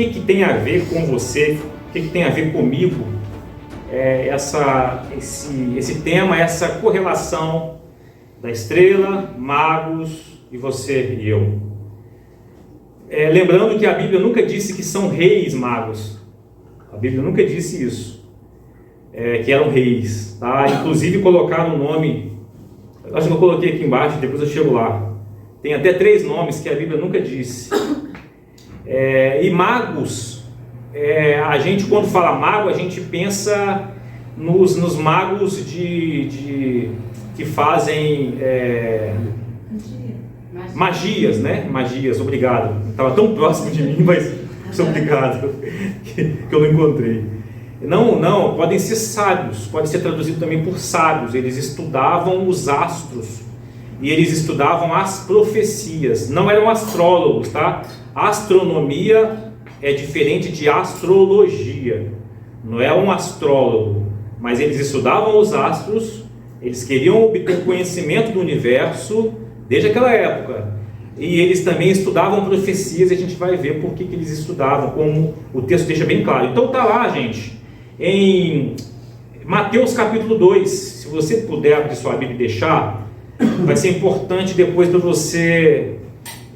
que tem a ver com você, o que tem a ver comigo, esse tema, essa correlação da estrela, magos e você e eu. Lembrando que a Bíblia nunca disse que são reis magos. A Bíblia nunca disse isso, que eram reis, tá? Inclusive colocaram o nome, acho que eu coloquei aqui embaixo, depois eu chego lá. Tem até 3 nomes que a Bíblia nunca disse. E magos, a gente quando fala mago, a gente pensa nos magos que fazem magias, né? Magias, obrigado. Estava tão próximo de mim, mas obrigado que eu não encontrei. Não, podem ser sábios, pode ser traduzido também por sábios. Eles estudavam os astros e eles estudavam as profecias. Não eram astrólogos, tá? Astronomia é diferente de astrologia. Não é um astrólogo, mas eles estudavam os astros. Eles queriam obter conhecimento do universo desde aquela época. E eles também estudavam profecias, e a gente vai ver por que eles estudavam, como o texto deixa bem claro. Então tá lá, gente, em Mateus capítulo 2. Se você puder abrir sua Bíblia e deixar, vai ser importante depois para você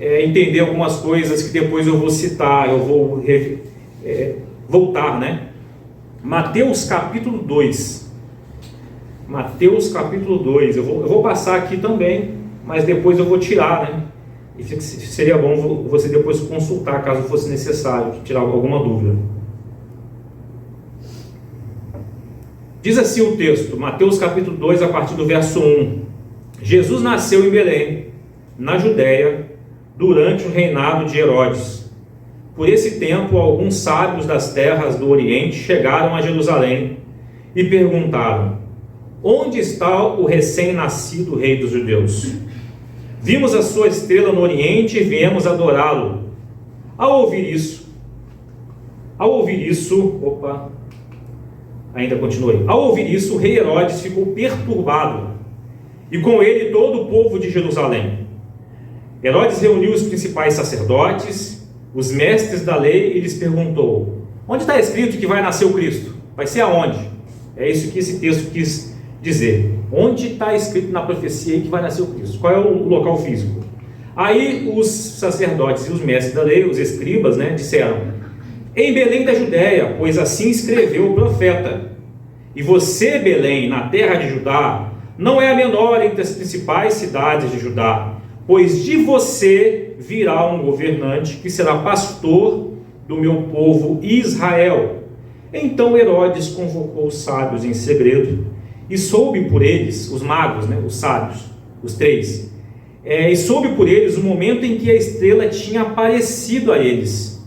entender algumas coisas que depois eu vou citar, eu vou voltar, né? Mateus capítulo 2. Mateus capítulo 2. Eu vou passar aqui também, mas depois eu vou tirar, né? E seria bom você depois consultar, caso fosse necessário, tirar alguma dúvida. Diz assim o texto, Mateus capítulo 2, a partir do verso 1. Jesus nasceu em Belém, na Judéia, durante o reinado de Herodes. Por esse tempo, alguns sábios das terras do Oriente chegaram a Jerusalém e perguntaram: onde está o recém-nascido rei dos judeus? Vimos a sua estrela no Oriente e viemos adorá-lo. Ao ouvir isso, Ao ouvir isso, o rei Herodes ficou perturbado, e com ele todo o povo de Jerusalém. Herodes reuniu os principais sacerdotes, os mestres da lei, e lhes perguntou: onde está escrito que vai nascer o Cristo? Vai ser aonde? É isso que esse texto quis dizer. Onde está escrito na profecia aí que vai nascer o Cristo? Qual é o local físico? Aí os sacerdotes e os mestres da lei, os escribas, né, disseram: em Belém da Judéia, pois assim escreveu o profeta. E você, Belém, na terra de Judá, não é a menor entre as principais cidades de Judá, pois de você virá um governante que será pastor do meu povo Israel. Então Herodes convocou os sábios em segredo e soube por eles, os magos, né, os sábios, os 3, e soube por eles o momento em que a estrela tinha aparecido a eles.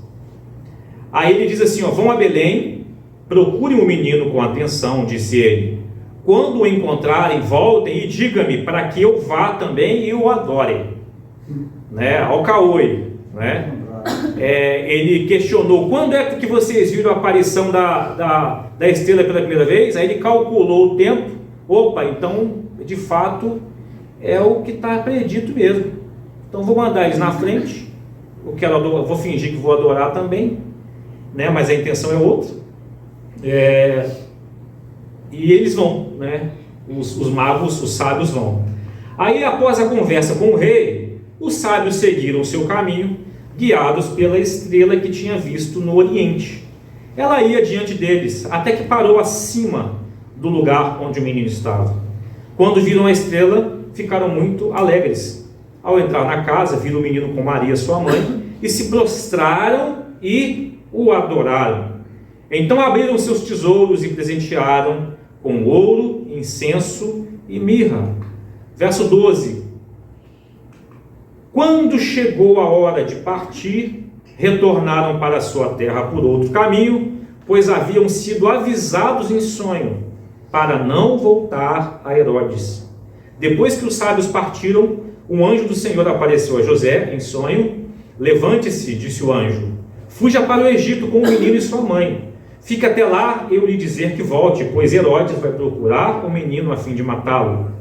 Aí ele diz assim: vão a Belém, procurem o menino com atenção, disse ele. Quando o encontrarem, voltem e digam-me, para que eu vá também e o adore. Né? Ao caoi, né? Ele questionou: quando é que vocês viram a aparição da estrela pela primeira vez? Aí ele calculou o tempo. Então de fato é o que está predito mesmo. Então vou mandar eles na frente. Vou fingir que vou adorar também, né? Mas a intenção é outra. E eles vão, né? Os magos, os sábios vão. Aí, após a conversa com o rei, os sábios seguiram o seu caminho, guiados pela estrela que tinha visto no Oriente. Ela ia diante deles, até que parou acima do lugar onde o menino estava. Quando viram a estrela, ficaram muito alegres. Ao entrar na casa, viram o menino com Maria, sua mãe, e se prostraram e o adoraram. Então abriram seus tesouros e presentearam com ouro, incenso e mirra. Verso 12. Quando chegou a hora de partir, retornaram para a sua terra por outro caminho, pois haviam sido avisados em sonho, para não voltar a Herodes. Depois que os sábios partiram, um anjo do Senhor apareceu a José em sonho. Levante-se, disse o anjo, fuja para o Egito com o menino e sua mãe. Fique até lá eu lhe dizer que volte, pois Herodes vai procurar o menino a fim de matá-lo.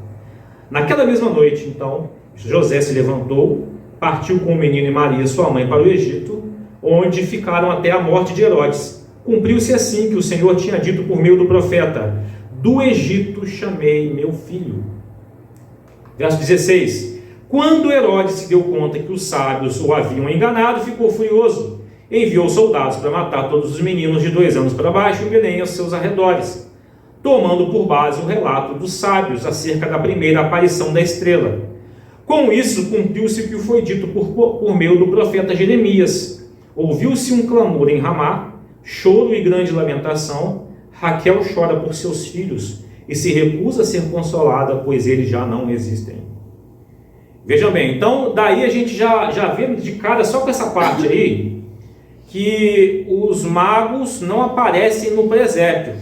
Naquela mesma noite, então, José se levantou, partiu com o menino e Maria, sua mãe, para o Egito, onde ficaram até a morte de Herodes. Cumpriu-se assim que o Senhor tinha dito por meio do profeta: do Egito chamei meu filho. Verso 16. Quando Herodes se deu conta que os sábios o haviam enganado, ficou furioso. Enviou soldados para matar todos os meninos de 2 anos para baixo em Belém e aos seus arredores, tomando por base o relato dos sábios acerca da primeira aparição da estrela. Com isso, cumpriu-se o que foi dito por meio do profeta Jeremias. Ouviu-se um clamor em Ramá, choro e grande lamentação. Raquel chora por seus filhos e se recusa a ser consolada, pois eles já não existem. Vejam bem, então daí a gente já vê de cara, só com essa parte aí, que os magos não aparecem no presépio,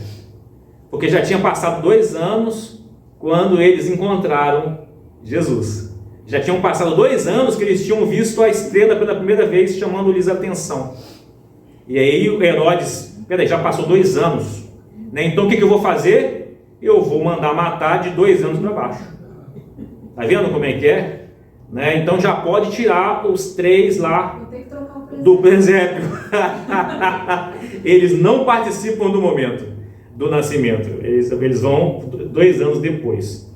porque já tinha passado 2 anos quando eles encontraram Jesus. Já tinham passado 2 anos que eles tinham visto a estrela pela primeira vez, chamando-lhes a atenção. E aí o Herodes, peraí, já passou 2 anos, né? Então o que eu vou fazer? Eu vou mandar matar de 2 anos para baixo. Tá vendo como é que é? Né? Então já pode tirar os 3 lá do presépio. Eles não participam do momento do nascimento. Eles vão 2 anos depois.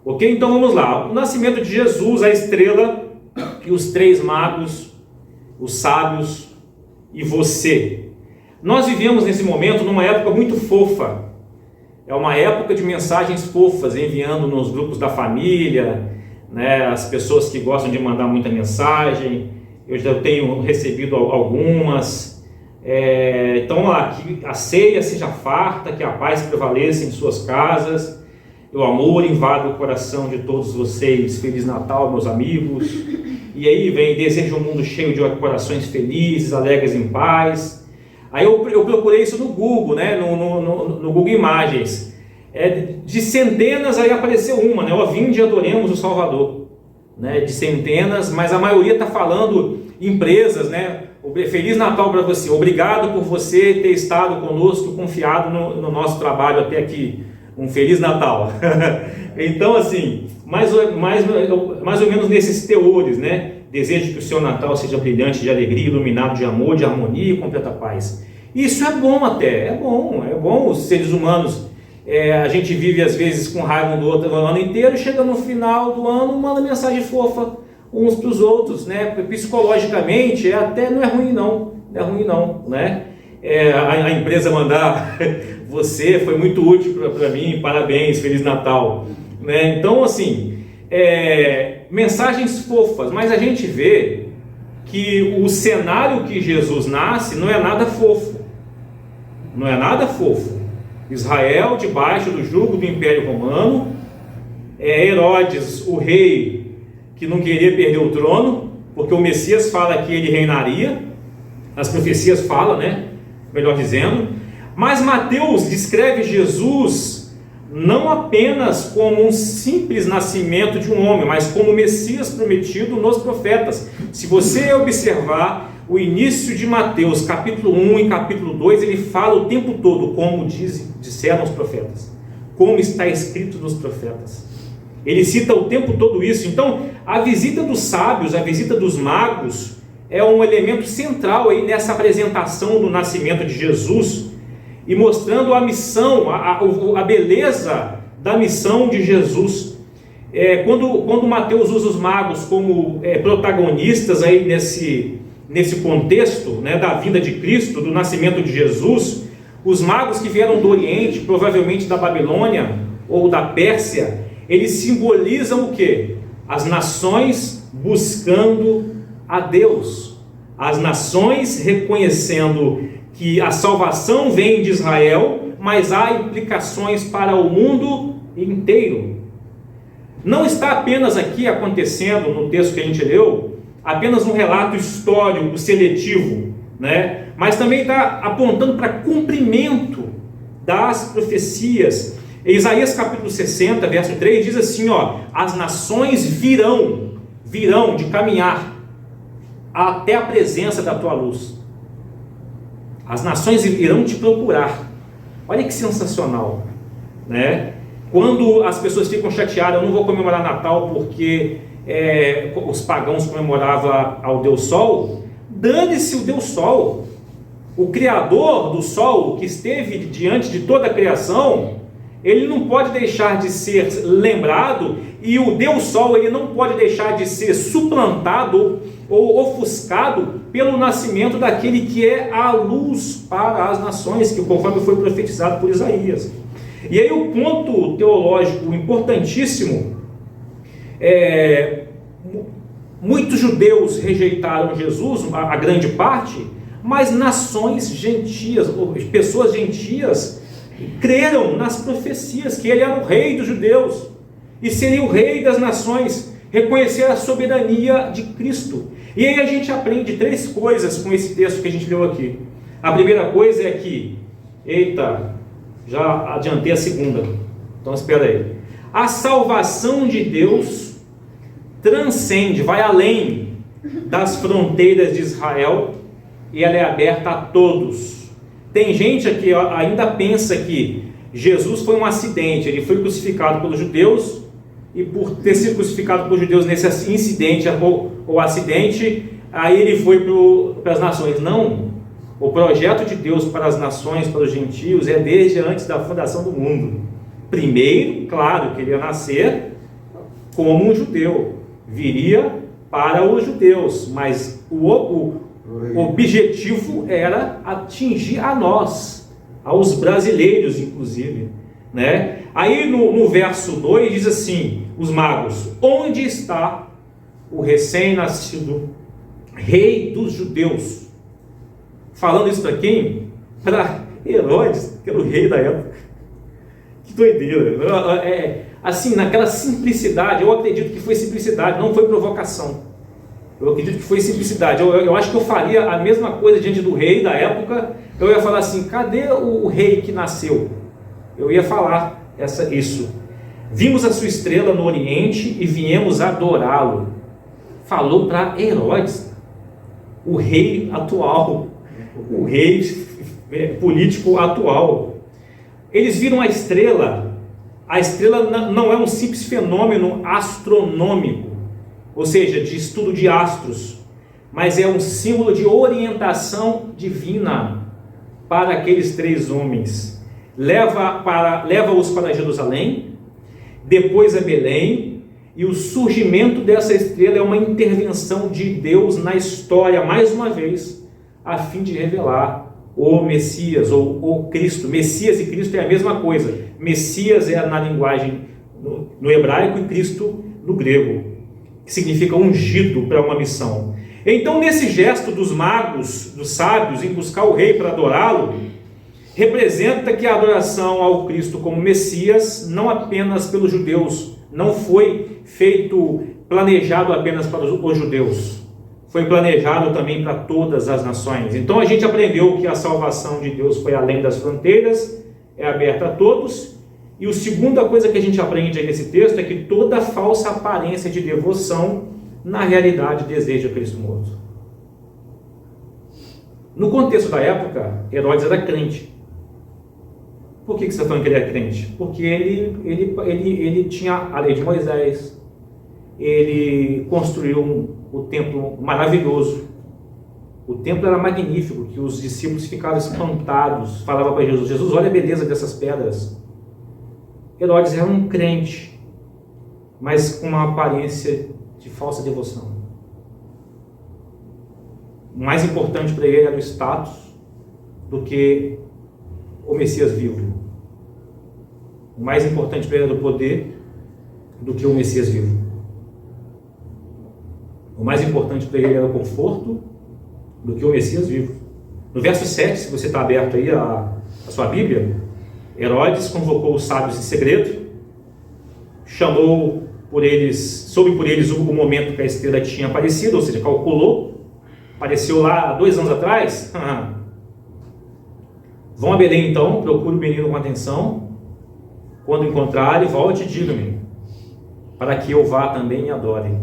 Ok? Então vamos lá. O nascimento de Jesus, a estrela e os 3 magos, os sábios e você. Nós vivemos nesse momento numa época muito fofa. É uma época de mensagens fofas, enviando nos grupos da família, né, as pessoas que gostam de mandar muita mensagem. Eu já tenho recebido algumas. Então, que a ceia seja farta, que a paz prevaleça em suas casas, o amor invada o coração de todos vocês. Feliz Natal, meus amigos. E aí vem: desejo um mundo cheio de corações felizes, alegres em paz. Aí eu procurei isso no Google, né, no Google Imagens. De centenas, aí apareceu uma, né? Ó, vinde e adoremos o Salvador. Né? De centenas, mas a maioria está falando empresas, né? Feliz Natal para você, obrigado por você ter estado conosco, confiado no nosso trabalho até aqui. Um Feliz Natal. Então, assim, mais ou menos nesses teores, né? Desejo que o seu Natal seja brilhante de alegria, iluminado de amor, de harmonia e completa paz. Isso é bom até, é bom os seres humanos. A gente vive às vezes com raiva um do outro o ano inteiro, chega no final do ano, manda mensagem fofa uns para os outros, né? Psicologicamente até não é ruim não, né? A empresa mandar você foi muito útil para mim, parabéns, Feliz Natal, né? Então, assim, mensagens fofas, mas a gente vê que o cenário que Jesus nasce não é nada fofo, Israel debaixo do jugo do Império Romano, Herodes, o rei que não queria perder o trono, porque o Messias fala que ele reinaria, as profecias falam, né? Melhor dizendo, mas Mateus descreve Jesus não apenas como um simples nascimento de um homem, mas como o Messias prometido nos profetas. Se você observar o início de Mateus, capítulo 1 e capítulo 2, ele fala o tempo todo como disseram os profetas, como está escrito nos profetas. Ele cita o tempo todo isso. Então, a visita dos sábios, a visita dos magos, é um elemento central aí nessa apresentação do nascimento de Jesus, e mostrando a missão, a beleza da missão de Jesus. Quando Mateus usa os magos como protagonistas aí nesse contexto, né, da vinda de Cristo, do nascimento de Jesus, os magos que vieram do Oriente, provavelmente da Babilônia ou da Pérsia, eles simbolizam o quê? As nações buscando a Deus, as nações reconhecendo que a salvação vem de Israel, mas há implicações para o mundo inteiro. Não está apenas aqui acontecendo, no texto que a gente leu, apenas um relato histórico seletivo, né? Mas também está apontando para cumprimento das profecias. Isaías capítulo 60, verso 3 diz assim, ó: as nações virão de caminhar até a presença da tua luz. As nações irão te procurar. Olha que sensacional, né? Quando as pessoas ficam chateadas, eu não vou comemorar Natal porque os pagãos comemoravam ao Deus Sol, dane-se o Deus Sol. O Criador do Sol, que esteve diante de toda a criação, ele não pode deixar de ser lembrado, e o Deus Sol ele não pode deixar de ser suplantado ou ofuscado pelo nascimento daquele que é a luz para as nações, que conforme foi profetizado por Isaías. E aí o ponto teológico importantíssimo muitos judeus rejeitaram Jesus, a grande parte, mas nações gentias, pessoas gentias, creram nas profecias que ele era o rei dos judeus e seria o rei das nações, reconhecer a soberania de Cristo. E aí a gente aprende 3 coisas com esse texto que a gente leu aqui. A primeira coisa é que, já adiantei a segunda, então espera aí. A salvação de Deus transcende, vai além das fronteiras de Israel, e ela é aberta a todos. Tem gente aqui ainda pensa que Jesus foi um acidente, ele foi crucificado pelos judeus, e por ter sido crucificado pelos judeus nesse incidente ou acidente, aí ele foi para as nações. Não, o projeto de Deus para as nações, para os gentios, é desde antes da fundação do mundo. Primeiro, claro, que ele ia nascer como um judeu, viria para os judeus, mas o objetivo era atingir a nós, aos brasileiros inclusive, né? Aí no verso 2 diz assim, os magos: onde está o recém-nascido rei dos judeus? Falando isso para quem? Para Herodes, que era o rei da época. Que doideira! Assim, naquela simplicidade, eu acredito que foi simplicidade, não foi provocação. Eu acredito que foi simplicidade. Eu acho que eu faria a mesma coisa diante do rei da época. Eu ia falar assim: cadê o rei que nasceu? Eu ia falar isso. Vimos a sua estrela no Oriente e viemos adorá-lo. Falou para Herodes, o rei atual, o rei político atual. Eles viram a estrela. A estrela não é um simples fenômeno astronômico, ou seja, de estudo de astros, mas é um símbolo de orientação divina para aqueles 3 homens. Leva-os para Jerusalém, depois a Belém, e o surgimento dessa estrela é uma intervenção de Deus na história, mais uma vez, a fim de revelar o Messias, ou o Cristo. Messias e Cristo é a mesma coisa. Messias é na linguagem no hebraico e Cristo no grego, que significa ungido para uma missão. Então, nesse gesto dos magos, dos sábios, em buscar o rei para adorá-lo, representa que a adoração ao Cristo como Messias, não apenas pelos judeus, não foi planejado apenas para os judeus, foi planejado também para todas as nações. Então a gente aprendeu que a salvação de Deus foi além das fronteiras, é aberta a todos. E a segunda coisa que a gente aprende aí nesse texto é que toda falsa aparência de devoção, na realidade, deseja Cristo morto. No contexto da época, Herodes era crente. Por que você está falando que ele era crente? Porque ele tinha a lei de Moisés, ele construiu o templo maravilhoso. O templo era magnífico, que os discípulos ficavam espantados, falavam para Jesus: Jesus, olha a beleza dessas pedras. Herodes era um crente, mas com uma aparência de falsa devoção. O mais importante para ele era o status do que o Messias vivo. O mais importante para ele era o poder do que o Messias vivo. O mais importante para ele era o conforto do que o Messias vivo. No verso 7, se você está aberto aí a sua Bíblia, Herodes convocou os sábios em segredo, soube por eles o momento que a estrela tinha aparecido, ou seja, calculou, apareceu lá 2 anos atrás. Vão a Belém então, procure o menino com atenção, quando encontrarem, volte e diga-me, para que eu vá também e adore.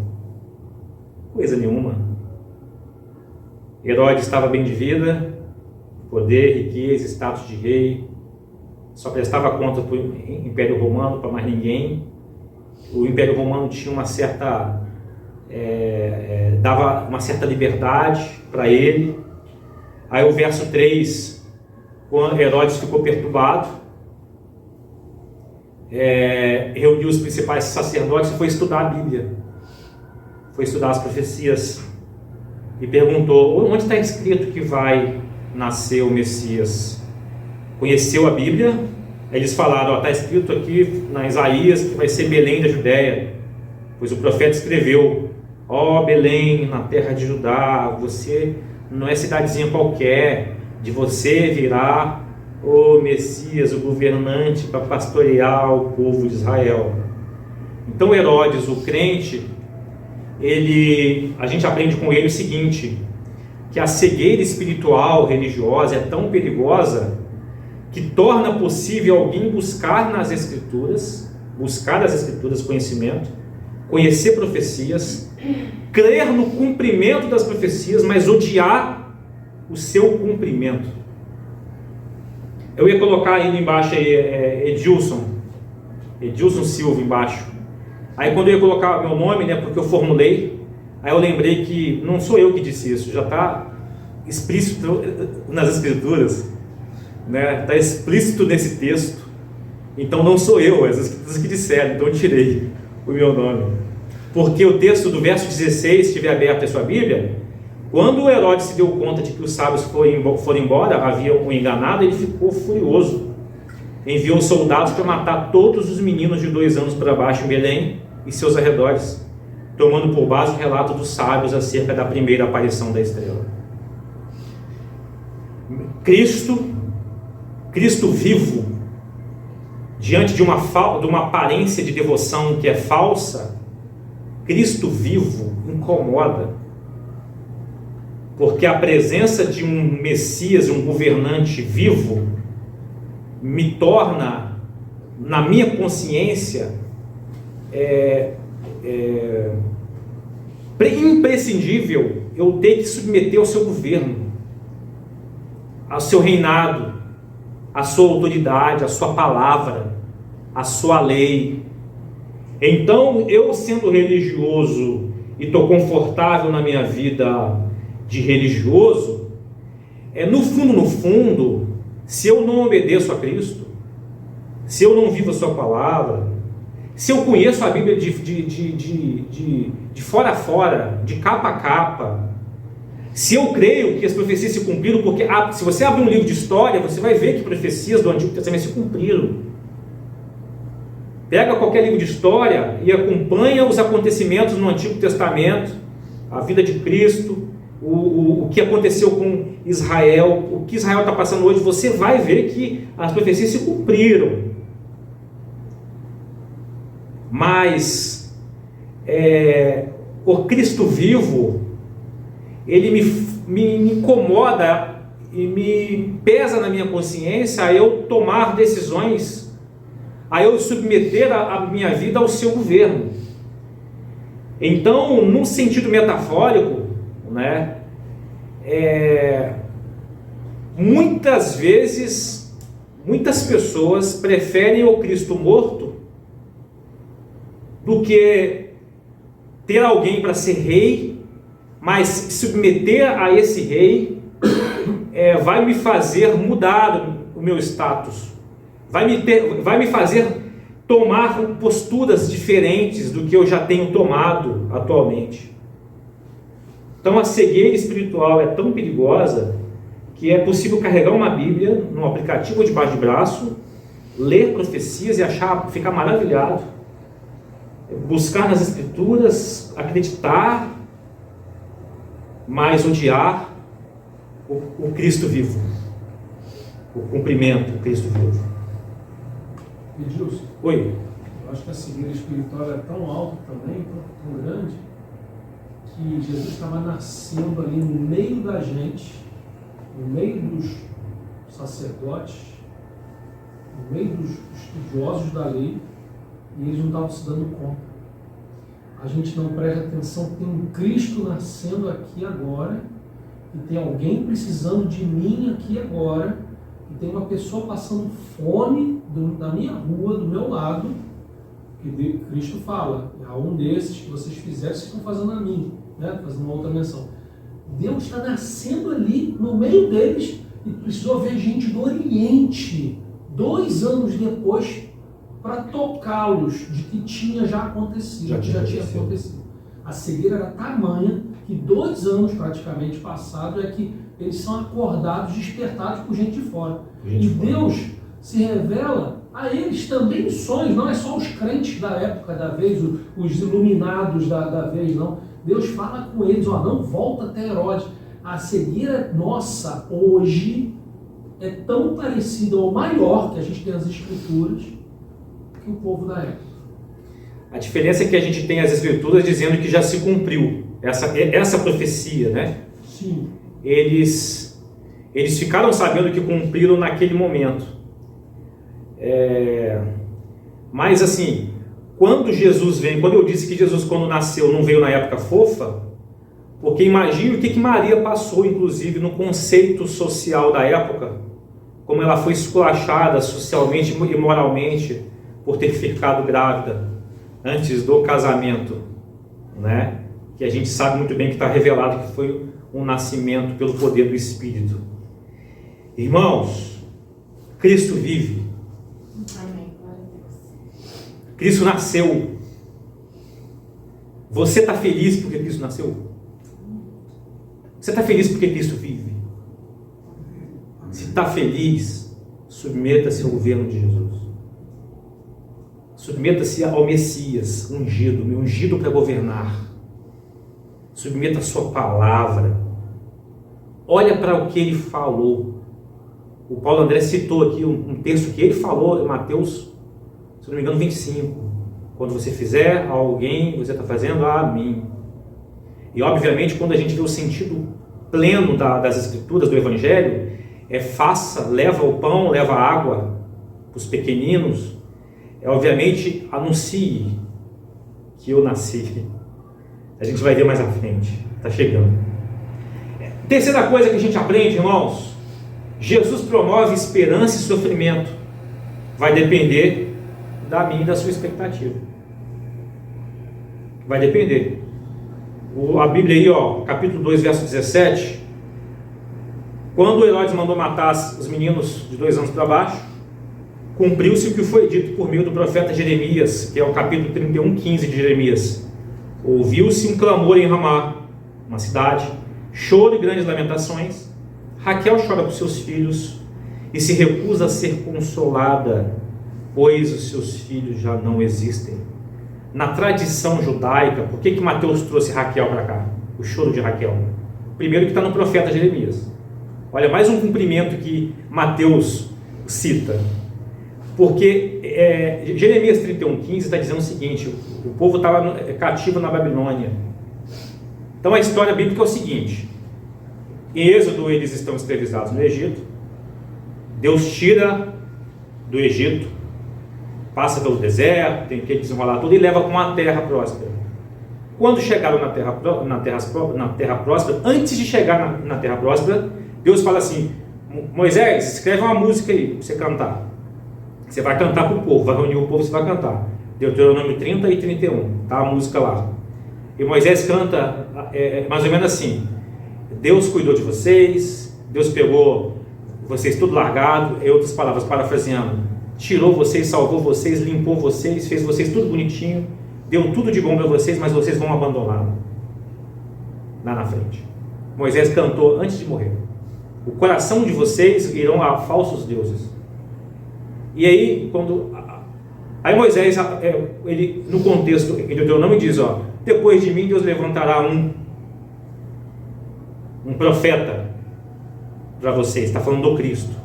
Coisa nenhuma. Herodes estava bem de vida, poder, riqueza, status de rei, só prestava conta para o Império Romano, para mais ninguém. O Império Romano tinha uma certa dava uma certa liberdade para ele. Aí o verso 3, quando Herodes ficou perturbado, reuniu os principais sacerdotes e foi estudar a Bíblia, foi estudar as profecias e perguntou: onde está escrito que vai nascer o Messias? Conheceu a Bíblia? Aí eles falaram: está escrito aqui na Isaías que vai ser Belém da Judéia, pois o profeta escreveu: ó Belém, na terra de Judá, você não é cidadezinha qualquer, de você virá o Messias, o governante para pastorear o povo de Israel. Então Herodes, o crente, a gente aprende com ele o seguinte, que a cegueira espiritual, religiosa, é tão perigosa que torna possível alguém buscar nas Escrituras conhecimento, conhecer profecias, crer no cumprimento das profecias, mas odiar o seu cumprimento. Eu ia colocar aí embaixo Edilson Silva embaixo. Aí quando eu ia colocar meu nome, né, porque eu formulei, aí eu lembrei que não sou eu que disse isso, já está explícito nas Escrituras, né? Está explícito nesse texto. Então não sou eu, as Escrituras que disseram, então eu tirei o meu nome. Porque o texto do verso 16, se estiver aberto a sua Bíblia, quando Herodes se deu conta de que os sábios foram embora, haviam o enganado, ele ficou furioso. Enviou soldados para matar todos os meninos de 2 anos para baixo em Belém e seus arredores, tomando por base o relato dos sábios acerca da primeira aparição da estrela. Cristo vivo, diante de uma aparência de devoção que é falsa, Cristo vivo incomoda, porque a presença de um Messias, um governante vivo, me torna, na minha consciência, imprescindível eu ter que submeter ao seu governo, ao seu reinado, à sua autoridade, à sua palavra, à sua lei. Então, eu sendo religioso e estou confortável na minha vida de religioso, no fundo, se eu não obedeço a Cristo, se eu não vivo a sua palavra, se eu conheço a Bíblia de fora a fora, de capa a capa, se eu creio que as profecias se cumpriram, porque se você abrir um livro de história, você vai ver que profecias do Antigo Testamento se cumpriram. Pega qualquer livro de história e acompanha os acontecimentos no Antigo Testamento, a vida de Cristo, o que aconteceu com Israel, o que Israel está passando hoje, você vai ver que as profecias se cumpriram. Mas o Cristo vivo, ele me incomoda e me pesa na minha consciência a eu tomar decisões, a eu submeter a minha vida ao seu governo. Então, num sentido metafórico, né, muitas vezes, muitas pessoas preferem o Cristo morto do que ter alguém para ser rei, mas submeter a esse rei vai me fazer mudar o meu status, vai me fazer tomar posturas diferentes do que eu já tenho tomado atualmente. Então a cegueira espiritual é tão perigosa que é possível carregar uma Bíblia num aplicativo debaixo de braço, ler profecias e ficar maravilhado, buscar nas Escrituras, acreditar, mas odiar o Cristo vivo, o cumprimento do Cristo vivo. Edilson, Oi. eu acho que a cegueira espiritual é tão alta também, tão grande, que Jesus estava nascendo ali no meio da gente, no meio dos sacerdotes, no meio dos estudiosos da lei, e eles não estavam se dando conta. A gente não presta atenção, tem um Cristo nascendo aqui agora, e tem alguém precisando de mim aqui agora, e tem uma pessoa passando fome da minha rua, do meu lado, Porque Cristo fala, há um desses que vocês fizeram, vocês estão fazendo a mim, né? Fazendo uma outra menção. Deus está nascendo ali, no meio deles, e precisou ver gente do Oriente, 2 anos depois, para tocá-los de que tinha já acontecido, já tinha acontecido. A cegueira era tamanha que 2 anos praticamente passados é que eles são acordados, despertados por gente de fora. E Deus se revela a eles também em sonhos, não é só os crentes da época da vez, os iluminados da vez, não. Deus fala com eles, ó, não volta até Herodes. A cegueira nossa hoje é tão parecida ou maior que a gente tem as escrituras que o povo da época. A diferença é que a gente tem as escrituras dizendo que já se cumpriu essa profecia, né? Sim. Eles ficaram sabendo que cumpriram naquele momento. Mas assim, quando Jesus vem, quando eu disse que Jesus quando nasceu não veio na época fofa, porque imagine o que Maria passou, inclusive, no conceito social da época, como ela foi esculachada socialmente e moralmente por ter ficado grávida antes do casamento, né? Que a gente sabe muito bem que está revelado que foi um nascimento pelo poder do Espírito. Irmãos, Cristo vive. Amém. Glória a Deus. Cristo nasceu. Você está feliz porque Cristo nasceu? Você está feliz porque Cristo vive? Se está feliz, submeta-se ao governo de Jesus. Submeta-se ao Messias, ungido para governar. Submeta a sua palavra. Olha para o que ele falou. O Paulo André citou aqui um texto que ele falou em Mateus, se não me engano, 25. Quando você fizer a alguém, você está fazendo a mim. E obviamente, quando a gente vê o sentido pleno das Escrituras, do Evangelho, faça, leva o pão, leva a água para os pequeninos, obviamente, anuncie que eu nasci. A gente vai ver mais à frente, está chegando. Terceira coisa que a gente aprende, irmãos, Jesus promove esperança e sofrimento. Vai depender da minha e da sua expectativa. Vai depender. A Bíblia aí, ó, capítulo 2, verso 17. Quando Herodes mandou matar os meninos de 2 anos para baixo, cumpriu-se o que foi dito por meio do profeta Jeremias, que é o capítulo 31, 15 de Jeremias. Ouviu-se um clamor em Ramá, uma cidade, choro e grandes lamentações. Raquel chora por seus filhos e se recusa a ser consolada, pois os seus filhos já não existem. Na tradição judaica, por que Mateus trouxe Raquel para cá? O choro de Raquel. Primeiro que está no profeta Jeremias. Olha, mais um cumprimento que Mateus cita. Porque Jeremias 31,15 está dizendo o seguinte: o povo estava cativo na Babilônia. Então a história bíblica é o seguinte: em Êxodo eles estão escravizados no Egito. Deus tira do Egito, passa pelo deserto, tem que desenrolar tudo e leva para uma terra próspera. Quando chegaram na terra próspera, antes de chegar na terra próspera, Deus fala assim: Moisés, escreve uma música aí para você cantar. Você vai cantar para o povo, vai reunir o povo, você vai cantar. Deuteronômio 30 e 31, tá a música lá. E Moisés canta mais ou menos assim: Deus cuidou de vocês, Deus pegou vocês tudo largado, em outras palavras, parafraseando, tirou vocês, salvou vocês, limpou vocês, fez vocês tudo bonitinho, deu tudo de bom para vocês, mas vocês vão abandoná-lo lá na frente. Moisés cantou antes de morrer: o coração de vocês irão a falsos deuses. E aí, aí Moisés, ele, no contexto em Deuteronômio diz, ó, depois de mim Deus levantará um profeta para vocês, está falando do Cristo.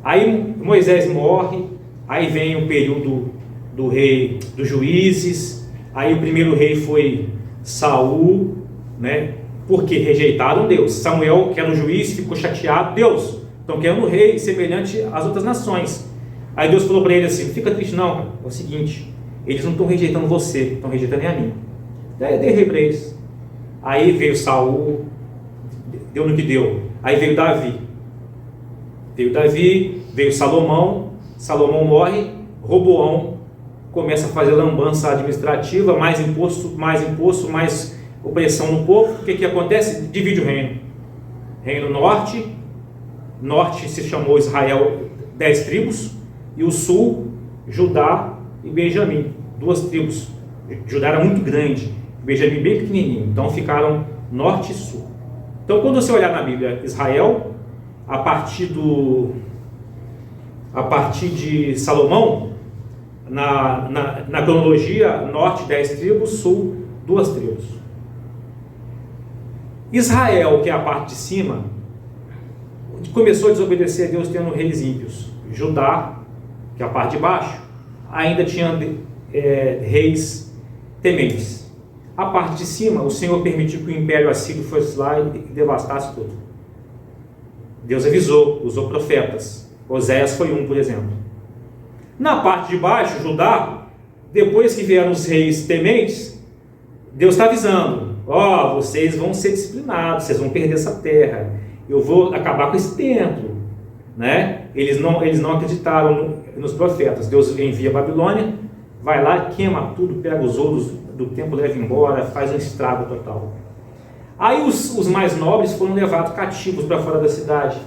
Aí Moisés morre, aí vem o período do rei, dos juízes. Aí o primeiro rei foi Saul, né? Porque rejeitaram Deus. Samuel, que era o juiz, ficou chateado: Deus, estão querendo um rei semelhante às outras nações. Aí Deus falou para ele assim: não fica triste não, cara. É o seguinte, eles não estão rejeitando você, estão rejeitando a mim. Dei rei para eles. Aí veio Saul, deu no que deu. Aí veio Davi, veio Salomão. Salomão morre, Roboão começa a fazer lambança administrativa, mais imposto, mais opressão no povo. O que acontece? Divide o reino. Reino norte se chamou Israel, 10 tribos, e o sul, Judá e Benjamim, 2 tribos. Judá era muito grande, Benjamim bem pequenininho, então ficaram norte e sul. Então, quando você olhar na Bíblia, Israel, a partir de Salomão, na cronologia, norte 10 tribos, sul 2 tribos. Israel, que é a parte de cima, começou a desobedecer a Deus tendo reis ímpios. Judá, que é a parte de baixo, ainda tinha reis tementes. A parte de cima, o Senhor permitiu que o império assírio fosse lá e devastasse tudo. Deus avisou, usou profetas. Oséias foi um, por exemplo. Na parte de baixo, Judá, depois que vieram os reis tementes, Deus está avisando: vocês vão ser disciplinados, vocês vão perder essa terra, eu vou acabar com esse templo, né? Eles não acreditaram nos profetas. Deus envia a Babilônia, vai lá, queima tudo, pega os ouros do templo, leva embora, faz um estrago total. Aí os mais nobres foram levados cativos para fora da cidade,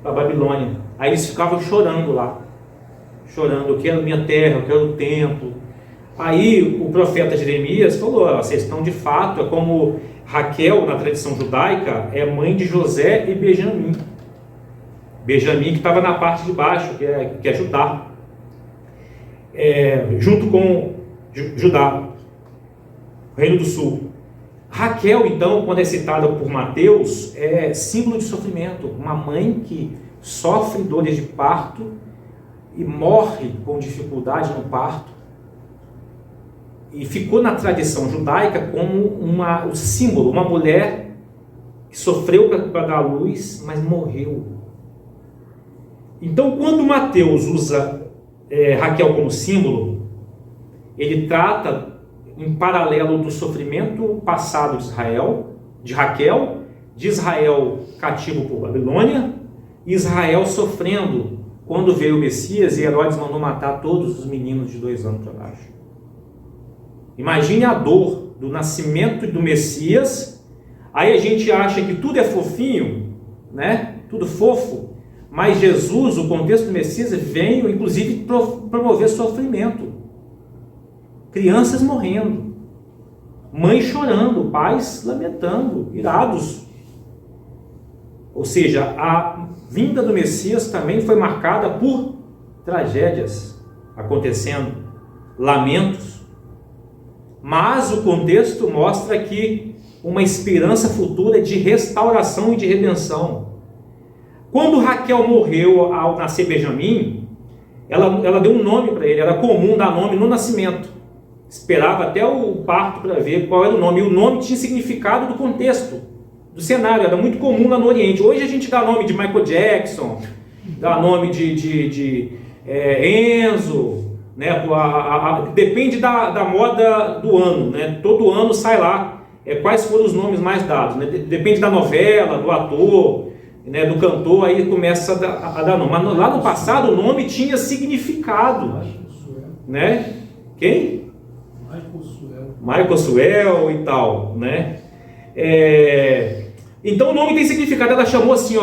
para a Babilônia. Aí eles ficavam chorando lá, chorando: eu quero minha terra, eu quero o templo. Aí o profeta Jeremias falou: vocês estão de fato, é como Raquel, na tradição judaica, é mãe de José e Benjamim. Benjamim que estava na parte de baixo, que é Judá, junto com Judá, Reino do Sul. Raquel, então, quando é citada por Mateus, é símbolo de sofrimento. Uma mãe que sofre dores de parto e morre com dificuldade no parto. E ficou na tradição judaica como o símbolo, uma mulher que sofreu para dar luz, mas morreu. Então, quando Mateus usa Raquel como símbolo, ele trata em paralelo do sofrimento passado de Raquel, de Israel cativo por Babilônia, e Israel sofrendo quando veio o Messias e Herodes mandou matar todos os meninos de 2 anos para baixo. Imagine a dor do nascimento do Messias. Aí a gente acha que tudo é fofinho, né? Tudo fofo. Mas Jesus, o contexto do Messias, veio inclusive promover sofrimento. Crianças morrendo, mães chorando, pais lamentando, irados. Ou seja, a vinda do Messias também foi marcada por tragédias acontecendo, lamentos. Mas o contexto mostra que uma esperança futura de restauração e de redenção. Quando Raquel morreu ao nascer Benjamim, ela deu um nome para ele. Era comum dar nome no nascimento. Esperava até o parto para ver qual era o nome. E o nome tinha significado do contexto, do cenário. Era muito comum lá no Oriente. Hoje a gente dá nome de Michael Jackson, dá nome de Enzo, né? Depende da moda do ano, né? Todo ano sai lá quais foram os nomes mais dados, né? Depende da novela, do ator, né? Do cantor, aí começa a dar nome. Mas lá no passado o nome tinha significado, né? Quem? Michael Suel e tal, né? Então o nome tem significado. Ela chamou assim,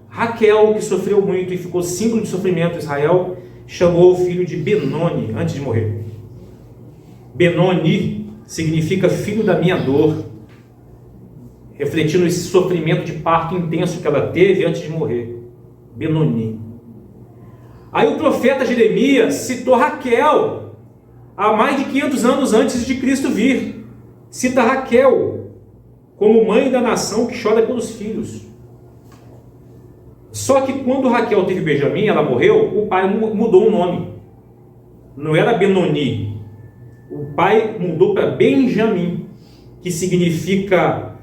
Raquel, que sofreu muito e ficou símbolo de sofrimento. Israel chamou o filho de Benoni antes de morrer. Benoni significa filho da minha dor, refletindo esse sofrimento de parto intenso que ela teve antes de morrer. Benoni. Aí o profeta Jeremias citou Raquel há mais de 500 anos antes de Cristo vir. Cita Raquel como mãe da nação que chora pelos filhos. Só que quando Raquel teve Benjamim, ela morreu, o pai mudou o nome. Não era Benoni. O pai mudou para Benjamim, que significa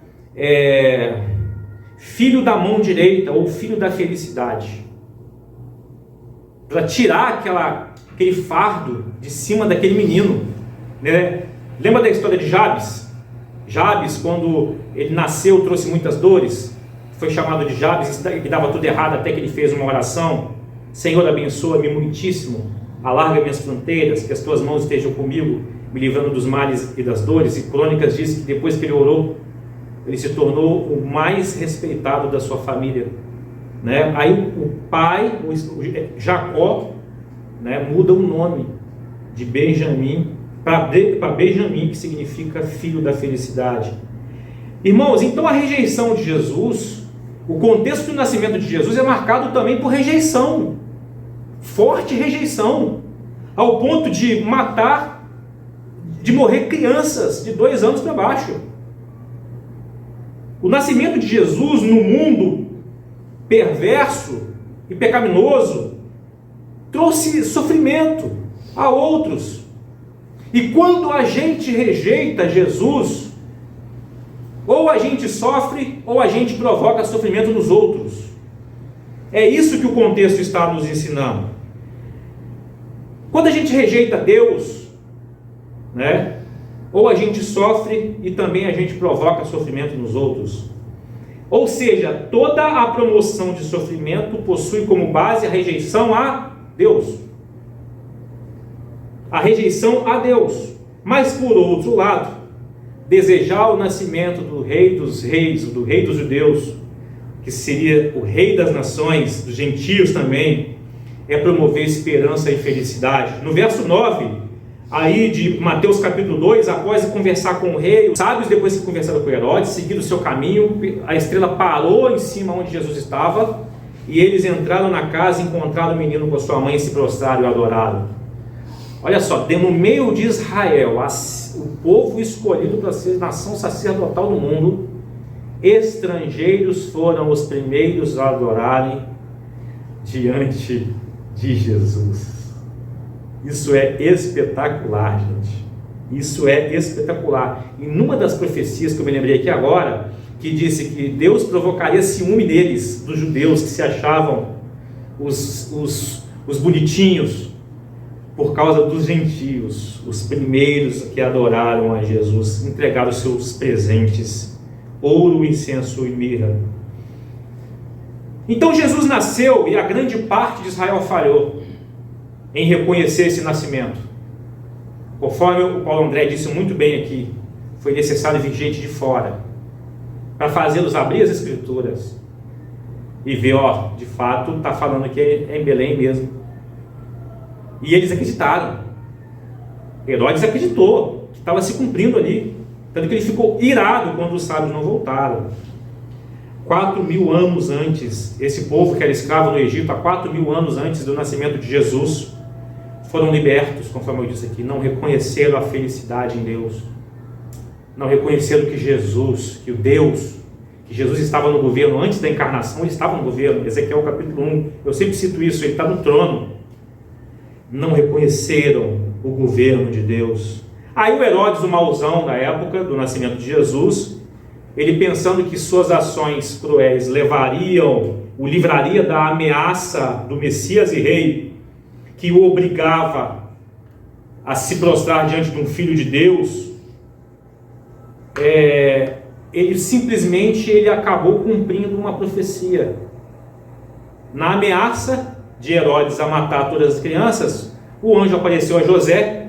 filho da mão direita ou filho da felicidade. Para tirar aquele fardo de cima daquele menino, né? Lembra da história de Jabes? Jabes, quando ele nasceu, trouxe muitas dores. Foi chamado de Jabes e dava tudo errado até que ele fez uma oração: Senhor, abençoa-me muitíssimo, alarga minhas fronteiras, que as tuas mãos estejam comigo, me livrando dos males e das dores. E Crônicas diz que depois que ele orou, ele se tornou o mais respeitado da sua família, né? Aí o pai, Jacó, né, muda o nome de Benjamim para Benjamim, que significa filho da felicidade. Irmãos, então a rejeição de Jesus, o contexto do nascimento de Jesus é marcado também por rejeição, forte rejeição, ao ponto de matar, de morrer crianças de 2 anos para baixo. O nascimento de Jesus no mundo perverso e pecaminoso trouxe sofrimento a outros. E quando a gente rejeita Jesus, ou a gente sofre, ou a gente provoca sofrimento nos outros. É isso que o contexto está nos ensinando. Quando a gente rejeita Deus, né, ou a gente sofre e também a gente provoca sofrimento nos outros. Ou seja, toda a promoção de sofrimento possui como base a rejeição a Deus. A rejeição a Deus. Mas por outro lado, desejar o nascimento do Rei dos Reis, do Rei dos Judeus, que seria o Rei das Nações, dos gentios também, é promover esperança e felicidade. No verso 9, aí de Mateus capítulo 2, após conversar com o rei, os sábios, depois que conversaram com Herodes, seguiram o seu caminho, a estrela parou em cima onde Jesus estava, e eles entraram na casa, encontraram o menino com a sua mãe, se prostraram e o adoraram. Olha só, no meio de Israel, o povo escolhido para ser nação sacerdotal do mundo, estrangeiros foram os primeiros a adorarem diante de Jesus. Isso é espetacular, gente. Isso é espetacular. E numa das profecias que eu me lembrei aqui agora, que disse que Deus provocaria ciúme deles, dos judeus que se achavam os bonitinhos, por causa dos gentios, os primeiros que adoraram a Jesus, entregaram seus presentes, ouro, incenso e mirra. Então Jesus nasceu e a grande parte de Israel falhou em reconhecer esse nascimento. Conforme o Paulo André disse muito bem aqui, foi necessário vir gente de fora para fazê-los abrir as escrituras e ver, de fato está falando que é em Belém mesmo. E eles acreditaram. Herodes acreditou que estava se cumprindo ali, tanto que ele ficou irado quando os sábios não voltaram. 4.000 anos antes, esse povo que era escravo no Egito, há 4.000 anos antes do nascimento de Jesus, foram libertos, conforme eu disse aqui, não reconheceram a felicidade em Deus, não reconheceram que Jesus estava no governo. Antes da encarnação, ele estava no governo. Ezequiel capítulo 1, eu sempre cito isso, ele está no trono. Não reconheceram o governo de Deus. Aí o Herodes, o mauzão da época do nascimento de Jesus, ele pensando que suas ações cruéis o livraria da ameaça do Messias e Rei, que o obrigava a se prostrar diante de um filho de Deus, ele acabou cumprindo uma profecia. Na ameaça de Herodes a matar todas as crianças, o anjo apareceu a José,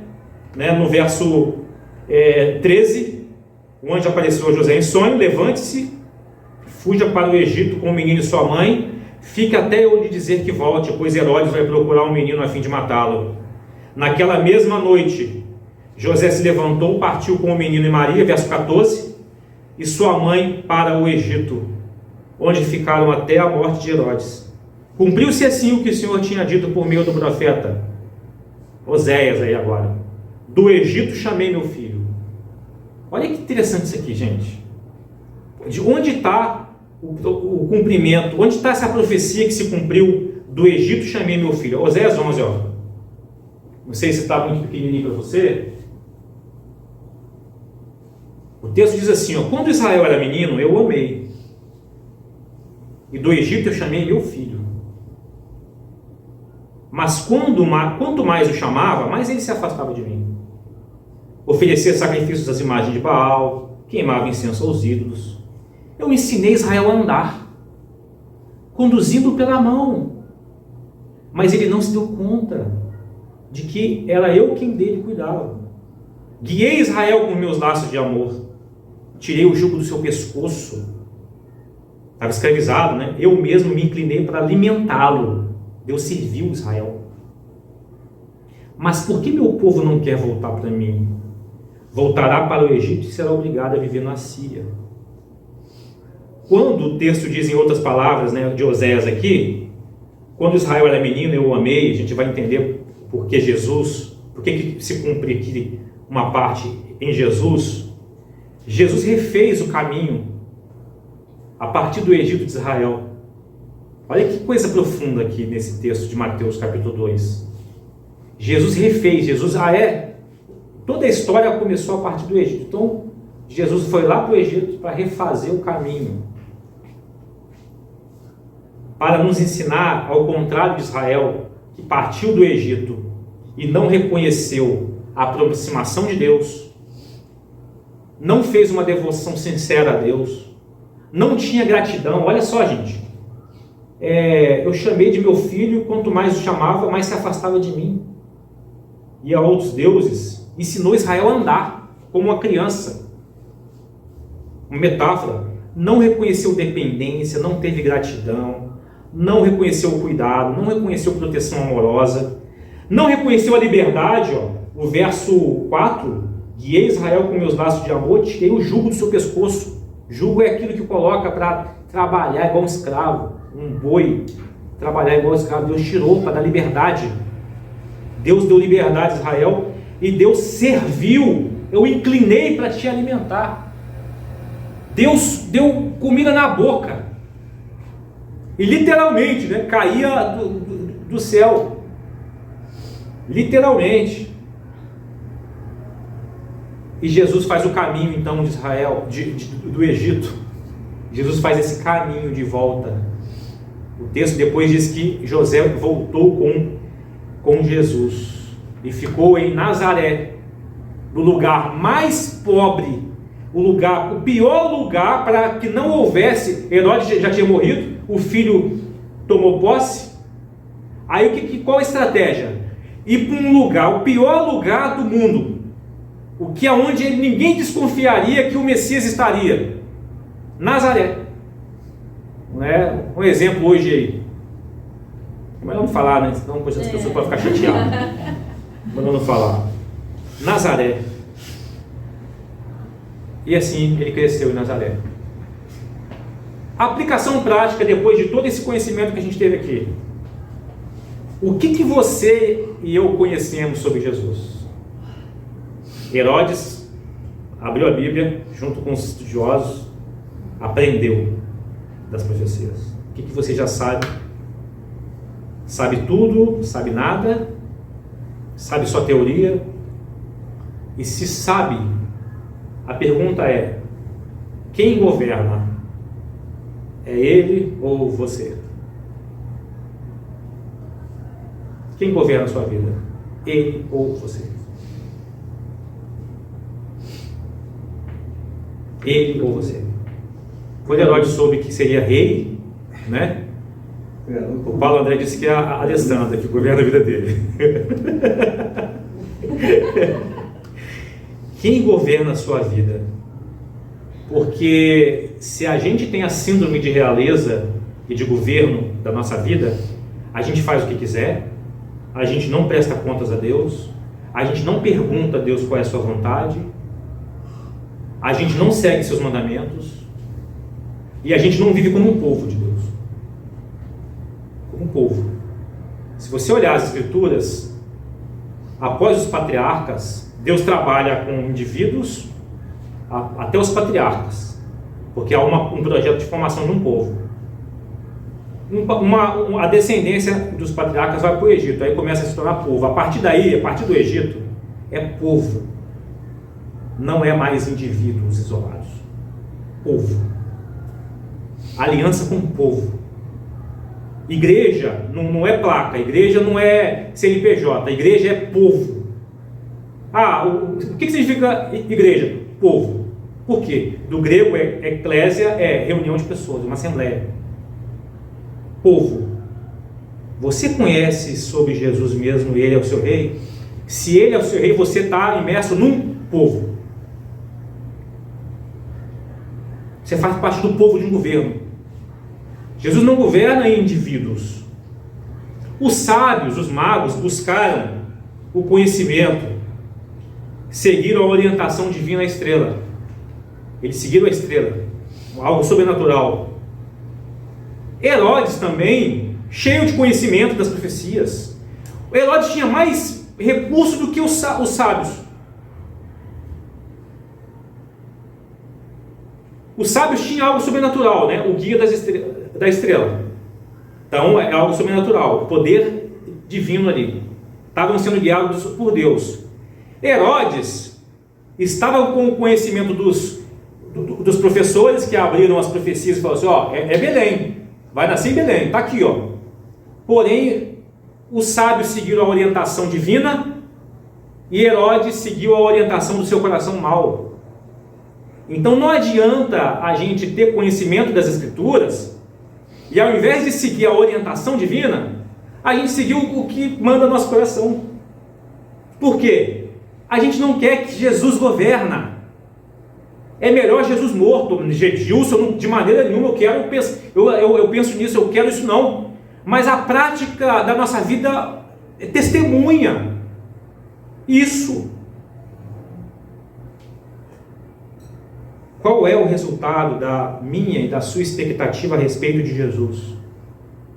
né, no verso 13, o anjo apareceu a José em sonho: levante-se, fuja para o Egito com o menino e sua mãe, fique até eu lhe dizer que volte, pois Herodes vai procurar um menino a fim de matá-lo. Naquela mesma noite, José se levantou, partiu com o menino e Maria, verso 14, e sua mãe para o Egito, onde ficaram até a morte de Herodes. Cumpriu-se assim o que o Senhor tinha dito por meio do profeta Oséias aí agora: do Egito chamei meu filho. Olha que interessante isso aqui, gente. De onde está o cumprimento? Onde está essa profecia que se cumpriu? Do Egito chamei meu filho. Oséias 11, Não sei se está muito pequenininho para você. O texto diz assim, quando Israel era menino, eu o amei, e do Egito eu chamei meu filho. Mas quanto mais o chamava, mais ele se afastava de mim. Oferecia sacrifícios às imagens de Baal, queimava incenso aos ídolos. Eu ensinei Israel a andar, conduzindo pela mão, mas ele não se deu conta. de que era eu quem dele cuidava. Guiei Israel com meus laços de amor, tirei o jugo do seu pescoço. Estava escravizado, né? Eu mesmo me inclinei para alimentá-lo. Deus serviu Israel. Mas por que meu povo não quer voltar para mim? Voltará para o Egito e será obrigado a viver na Síria. Quando o texto diz, em outras palavras, né, de Oséias aqui, quando Israel era menino, eu o amei, a gente vai entender por que Jesus, por que se cumpre aqui uma parte em Jesus. Jesus refez o caminho a partir do Egito de Israel. Olha que coisa profunda aqui nesse texto de Mateus capítulo 2. Jesus refez, toda a história começou a partir do Egito. Então, Jesus foi lá para o Egito para refazer o caminho, para nos ensinar, ao contrário de Israel, que partiu do Egito e não reconheceu a aproximação de Deus, não fez uma devoção sincera a Deus, não tinha gratidão. Olha só, gente, eu chamei de meu filho, quanto mais o chamava, mais se afastava de mim. E a outros deuses, ensinou Israel a andar como uma criança. Uma metáfora. Não reconheceu dependência, não teve gratidão, não reconheceu o cuidado, não reconheceu proteção amorosa, não reconheceu a liberdade. O verso 4, guiei Israel com meus laços de amor, tirei o jugo do seu pescoço. Jugo é aquilo que coloca para trabalhar igual um escravo, um boi, trabalhar igual um escravo. Deus tirou para dar liberdade. Deus deu liberdade a Israel e Deus serviu. Eu inclinei para te alimentar. Deus deu comida na boca. E literalmente, né, caía do céu. Literalmente. E Jesus faz o caminho então de Israel, do Egito. Jesus faz esse caminho de volta. O texto depois diz que José voltou com Jesus e ficou em Nazaré, no lugar mais pobre, o pior lugar para que não houvesse. Herodes já tinha morrido, o filho tomou posse. Aí qual a estratégia? Ir para um lugar, o pior lugar do mundo, onde ninguém desconfiaria que o Messias estaria. Nazaré. Não é um exemplo hoje aí. É melhor não falar, né? Senão as pessoas podem ficar chateadas. Melhor não falar. Nazaré. E assim ele cresceu em Nazaré. A aplicação prática, depois de todo esse conhecimento que a gente teve aqui. O que você e eu conhecemos sobre Jesus? Herodes abriu a Bíblia junto com os estudiosos, aprendeu das profecias. O que você já sabe? Sabe tudo? Sabe nada? Sabe só teoria? E se sabe, a pergunta é: quem governa? É ele ou você? Quem governa a sua vida? Ele ou você? Ele ou você? Quando Herodes soube que seria rei, né? O Paulo André disse que é a Alessandra que governa a vida dele. Quem governa a sua vida? Porque se a gente tem a síndrome de realeza e de governo da nossa vida, a gente faz o que quiser, a gente não presta contas a Deus, a gente não pergunta a Deus qual é a sua vontade, a gente não segue seus mandamentos e a gente não vive como um povo de Deus. Como um povo. Se você olhar as Escrituras, após os patriarcas, Deus trabalha com indivíduos até os patriarcas, porque há um projeto de formação de um povo. A descendência dos patriarcas vai para o Egito, aí começa a se tornar povo. A partir daí, a partir do Egito, é povo, não é mais indivíduos isolados. Povo. Aliança com o povo. Igreja não é placa, igreja não é CNPJ, igreja é povo. O que significa igreja? Povo. Por quê? Do grego, eclésia é reunião de pessoas, uma assembleia. Povo. Você conhece sobre Jesus mesmo, ele é o seu rei? Se ele é o seu rei, você está imerso num povo. Você faz parte do povo de um governo. Jesus não governa em indivíduos. Os sábios, os magos, buscaram o conhecimento, seguiram a orientação divina à estrela. Eles seguiram a estrela, algo sobrenatural. Herodes também, cheio de conhecimento das profecias. Herodes tinha mais recursos do que os sábios. Os sábios tinham algo sobrenatural, né? O guia da estrela. Então é algo sobrenatural, poder divino ali. Estavam sendo guiados por Deus. Herodes estava com o conhecimento dos professores que abriram as profecias e falaram assim: é Belém, vai nascer em Belém, está aqui, ó. Porém, os sábios seguiram a orientação divina e Herodes seguiu a orientação do seu coração mau. Então não adianta a gente ter conhecimento das Escrituras e, ao invés de seguir a orientação divina, a gente seguiu o que manda nosso coração. Por quê? A gente não quer que Jesus governa. É melhor Jesus morto. Gilson, de maneira nenhuma eu penso nisso, eu quero isso não. Mas a prática da nossa vida testemunha isso. Qual é o resultado da minha e da sua expectativa a respeito de Jesus?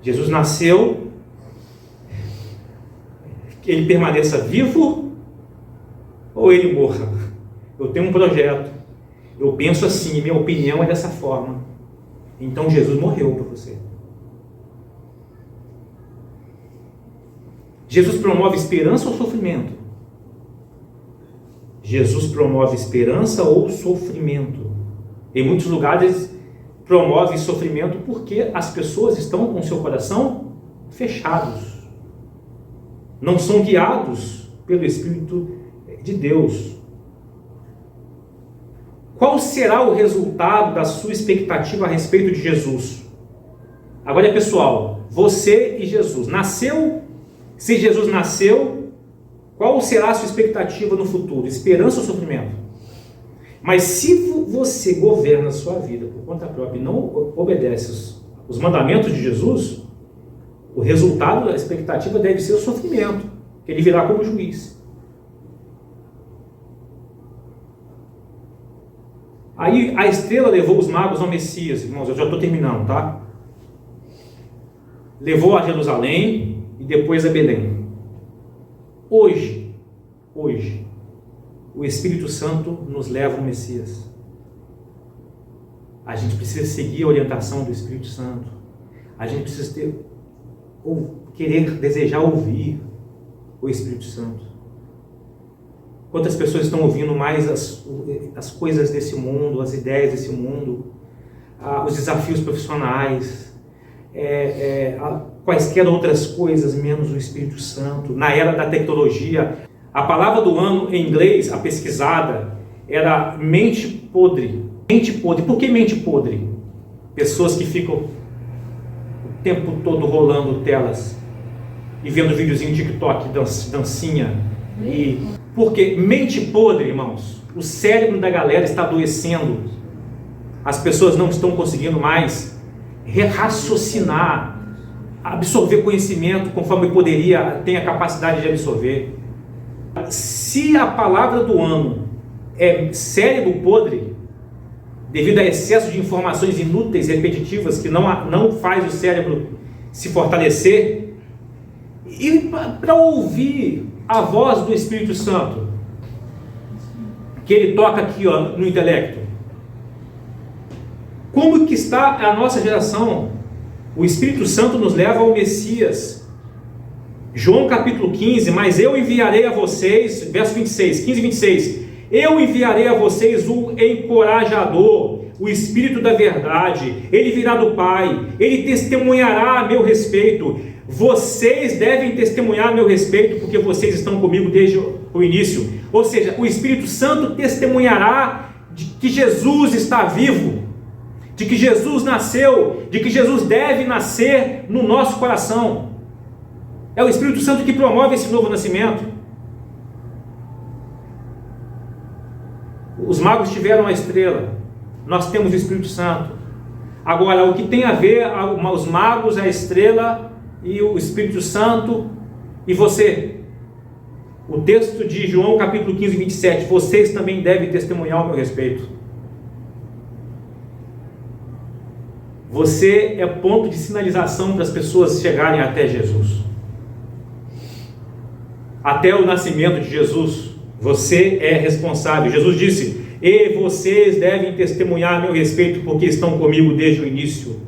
Jesus nasceu, que ele permaneça vivo ou ele morra? Eu tenho um projeto, eu penso assim, minha opinião é dessa forma. Então Jesus morreu por você. Jesus promove esperança ou sofrimento? Jesus promove esperança ou sofrimento? Em muitos lugares promove sofrimento porque as pessoas estão com seu coração fechados. Não são guiados pelo Espírito de Deus. Qual será o resultado da sua expectativa a respeito de Jesus? Agora é pessoal, você e Jesus. Se Jesus nasceu, qual será a sua expectativa no futuro? Esperança ou sofrimento? Mas se você governa a sua vida por conta própria e não obedece os mandamentos de Jesus, o resultado da expectativa deve ser o sofrimento, que ele virá como juiz. Aí a estrela levou os magos ao Messias, irmãos, eu já estou terminando, tá? Levou a Jerusalém e depois a Belém. Hoje, o Espírito Santo nos leva ao Messias. A gente precisa seguir a orientação do Espírito Santo. A gente precisa desejar ouvir o Espírito Santo. Quantas pessoas estão ouvindo mais as coisas desse mundo, as ideias desse mundo, os desafios profissionais, quaisquer outras coisas, menos o Espírito Santo. Na era da tecnologia, a palavra do ano em inglês, a pesquisada, era mente podre. Mente podre. Por que mente podre? Pessoas que ficam o tempo todo rolando telas e vendo videozinho TikTok, dancinha. Porque mente podre, irmãos, o cérebro da galera está adoecendo. As pessoas não estão conseguindo mais raciocinar, absorver conhecimento conforme tem a capacidade de absorver. Se a palavra do ano é cérebro podre, devido a excesso de informações inúteis, repetitivas, que não faz o cérebro se fortalecer, e para ouvir a voz do Espírito Santo, que ele toca aqui no intelecto, como que está a nossa geração? O Espírito Santo nos leva ao Messias. João capítulo 15, mas eu enviarei a vocês, verso 26, 15 e 26, eu enviarei a vocês o encorajador, o Espírito da verdade, ele virá do Pai, ele testemunhará a meu respeito. Vocês devem testemunhar a meu respeito, porque vocês estão comigo desde o início. Ou seja, o Espírito Santo testemunhará de que Jesus está vivo, de que Jesus nasceu, de que Jesus deve nascer no nosso coração. É o Espírito Santo que promove esse novo nascimento. Os magos tiveram a estrela, nós temos o Espírito Santo. Agora, o que tem a ver os magos, a estrela e o Espírito Santo e você? O texto de João capítulo 15, 27, vocês também devem testemunhar ao meu respeito. Você é ponto de sinalização para as pessoas chegarem até Jesus. Até o nascimento de Jesus, você é responsável. Jesus disse: e vocês devem testemunhar a meu respeito, porque estão comigo desde o início.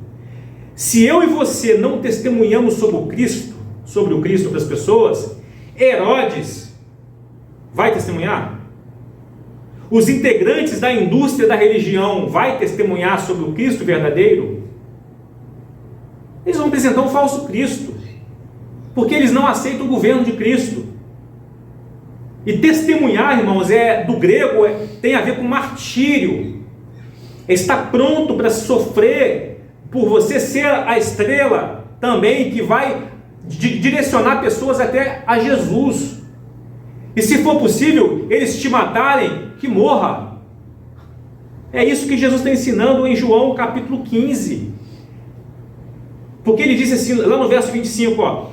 Se eu e você não testemunhamos sobre o Cristo para as pessoas, Herodes vai testemunhar? Os integrantes da indústria da religião vai testemunhar sobre o Cristo verdadeiro? Eles vão apresentar um falso Cristo, porque eles não aceitam o governo de Cristo. E testemunhar, irmãos, do grego, tem a ver com martírio. Estar pronto para sofrer, por você ser a estrela também, que vai direcionar pessoas até a Jesus. E se for possível, eles te matarem, que morra. É isso que Jesus está ensinando em João capítulo 15. Porque ele disse assim, lá no verso 25,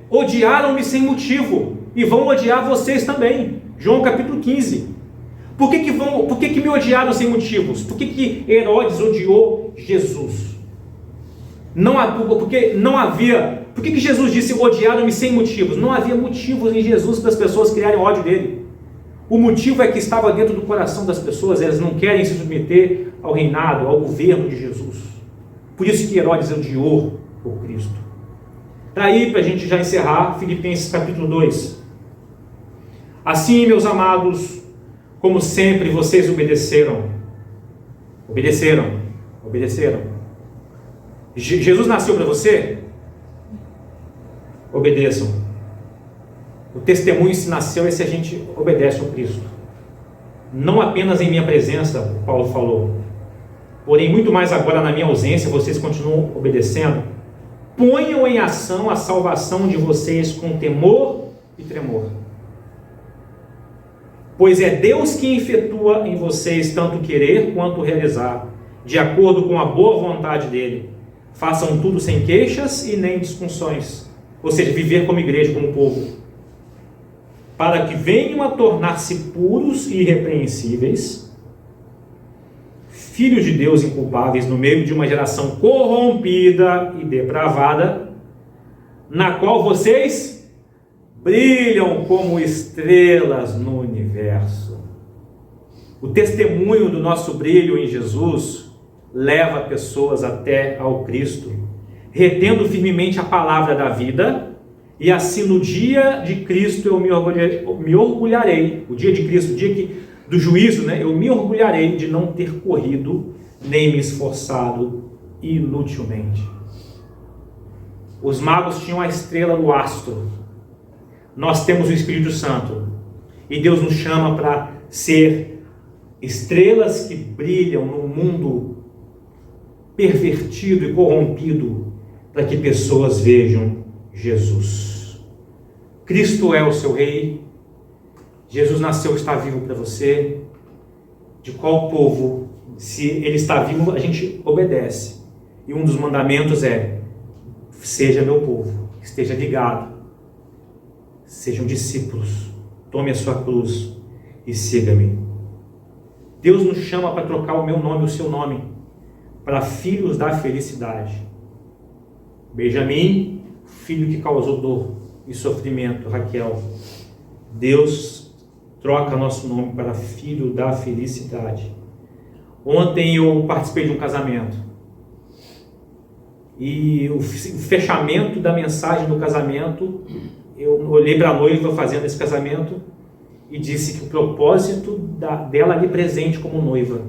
odiaram-me sem motivo, e vão odiar vocês também. João capítulo 15. Por que me odiaram sem motivos? Por que Herodes odiou Jesus? Por que Jesus disse odiaram-me sem motivos? Não havia motivos em Jesus para as pessoas criarem ódio dele. O motivo é que estava dentro do coração das pessoas. Elas não querem se submeter ao reinado, ao governo de Jesus. Por isso que Herodes odiou o Cristo. Daí, para a gente já encerrar, Filipenses capítulo 2. Assim, meus amados, como sempre vocês obedeceram. Jesus nasceu para você? Obedeçam. O testemunho se nasceu é se a gente obedece ao Cristo. Não apenas em minha presença, Paulo falou, porém muito mais agora na minha ausência, vocês continuam obedecendo. Ponham em ação a salvação de vocês com temor e tremor. Pois é Deus que efetua em vocês tanto querer quanto realizar, de acordo com a boa vontade dele. Façam tudo sem queixas e nem disfunções, ou seja, viver como igreja, como povo, para que venham a tornar-se puros e irrepreensíveis, filhos de Deus inculpáveis no meio de uma geração corrompida e depravada, na qual vocês brilham como estrelas no universo. O testemunho do nosso brilho em Jesus leva pessoas até ao Cristo, retendo firmemente a palavra da vida, e assim no dia de Cristo eu me orgulharei, o dia de Cristo, o dia do juízo, eu me orgulharei de não ter corrido, nem me esforçado inutilmente. Os magos tinham a estrela do astro, nós temos o Espírito Santo, e Deus nos chama para ser estrelas que brilham no mundo pervertido e corrompido, para que pessoas vejam Jesus. Cristo é o seu Rei. Jesus nasceu, está vivo para você. De qual povo? Se ele está vivo, a gente obedece. E um dos mandamentos é: seja meu povo, esteja ligado, sejam discípulos, tome a sua cruz e siga-me. Deus nos chama para trocar o meu nome e o seu nome para filhos da felicidade. Benjamim, filho que causou dor e sofrimento. Raquel, Deus troca nosso nome para filho da felicidade. Ontem eu participei de um casamento, e o fechamento da mensagem do casamento, eu olhei para a noiva fazendo esse casamento e disse que o propósito dela ali presente como noiva,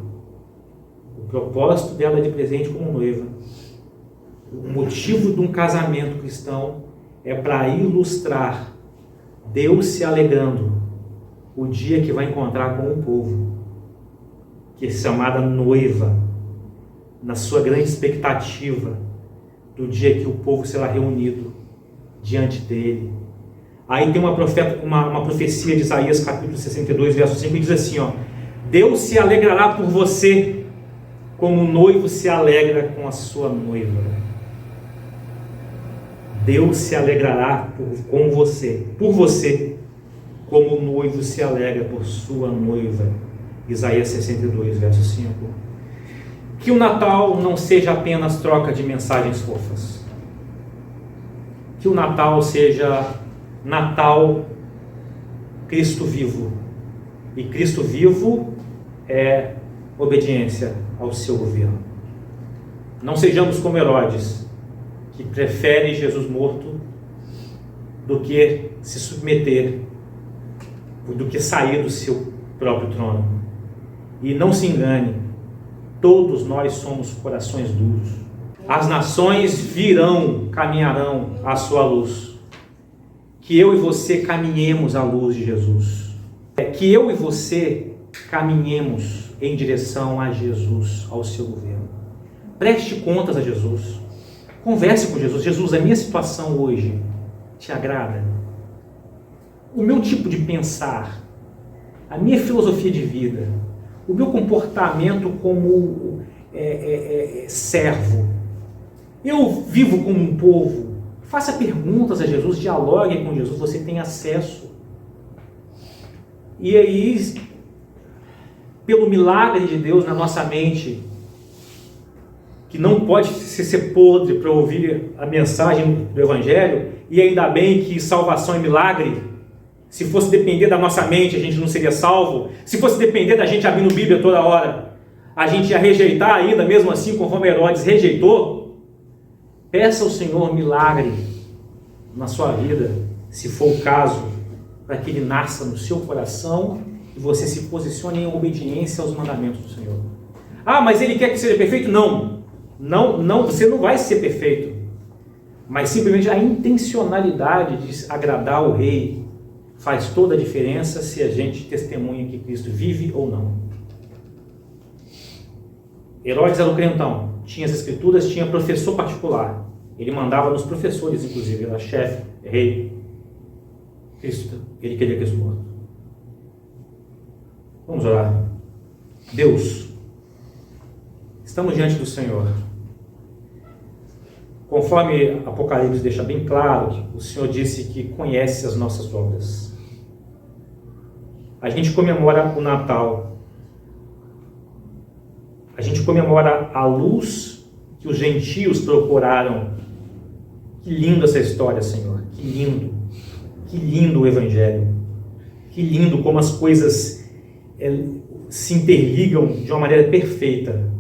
o propósito dela de presente como noiva, o motivo de um casamento cristão é para ilustrar Deus se alegrando o dia que vai encontrar com um povo, que é chamada noiva, na sua grande expectativa do dia que o povo será reunido diante dele. Aí tem uma profecia de Isaías capítulo 62, verso 5, que diz assim, ó: Deus se alegrará por você, como o noivo se alegra com a sua noiva. Deus se alegrará por você, como o noivo se alegra por sua noiva. Isaías 62, verso 5. Que o Natal não seja apenas troca de mensagens fofas. Que o Natal seja Natal Cristo vivo. E Cristo vivo é obediência ao seu governo. Não sejamos como Herodes, que prefere Jesus morto do que se submeter, do que sair do seu próprio trono. E não se engane, todos nós somos corações duros. As nações caminharão à sua luz. Que eu e você caminhemos à luz de Jesus. Que eu e você caminhemos em direção a Jesus, ao seu governo. Preste contas a Jesus. Converse com Jesus. Jesus, a minha situação hoje te agrada? O meu tipo de pensar, a minha filosofia de vida, o meu comportamento como servo, eu vivo como um povo? Faça perguntas a Jesus, dialogue com Jesus, você tem acesso. E aí, pelo milagre de Deus na nossa mente, que não pode ser podre para ouvir a mensagem do Evangelho, e ainda bem que salvação é milagre. Se fosse depender da nossa mente, a gente não seria salvo. Se fosse depender da gente abrindo Bíblia toda hora, a gente ia rejeitar ainda, mesmo assim, conforme Herodes rejeitou. Peça ao Senhor milagre na sua vida, se for o caso, para que Ele nasça no seu coração e você se posicione em obediência aos mandamentos do Senhor. Ah, mas Ele quer que seja perfeito? Não, você não vai ser perfeito. Mas simplesmente a intencionalidade de agradar o Rei faz toda a diferença se a gente testemunha que Cristo vive ou não. Herodes era o crentão, tinha as escrituras, tinha professor particular. Ele mandava nos professores, inclusive, era chefe, rei. Cristo, ele queria Cristo morto. Vamos orar. Deus, estamos diante do Senhor. Conforme Apocalipse deixa bem claro, o Senhor disse que conhece as nossas obras. A gente comemora o Natal. A gente comemora a luz que os gentios procuraram. Que lindo essa história, Senhor. Que lindo. Que lindo o Evangelho. Que lindo como as coisas se interligam de uma maneira perfeita.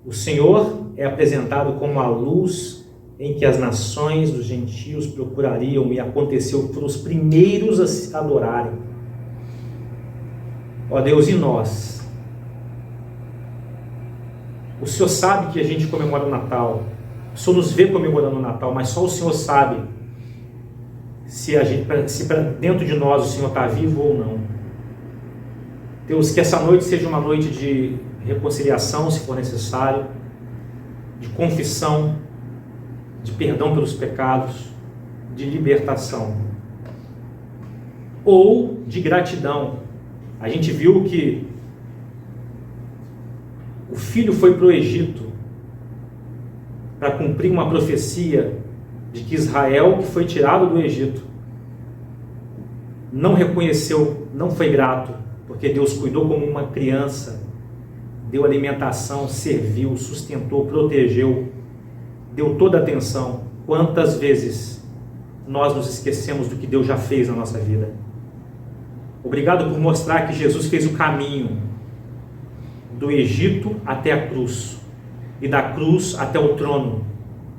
O Senhor é apresentado como a luz em que as nações dos gentios procurariam, e aconteceu por os primeiros a se adorarem. Ó Deus, e nós? O Senhor sabe que a gente comemora o Natal. O Senhor nos vê comemorando o Natal, mas só o Senhor sabe se dentro de nós o Senhor está vivo ou não. Deus, que essa noite seja uma noite de reconciliação, se for necessário, de confissão, de perdão pelos pecados, de libertação, ou de gratidão. A gente viu que o filho foi para o Egito para cumprir uma profecia de que Israel, que foi tirado do Egito, não reconheceu, não foi grato, porque Deus cuidou como uma criança, deu alimentação, serviu, sustentou, protegeu, deu toda a atenção. Quantas vezes nós nos esquecemos do que Deus já fez na nossa vida? Obrigado por mostrar que Jesus fez o caminho do Egito até a cruz, e da cruz até o trono,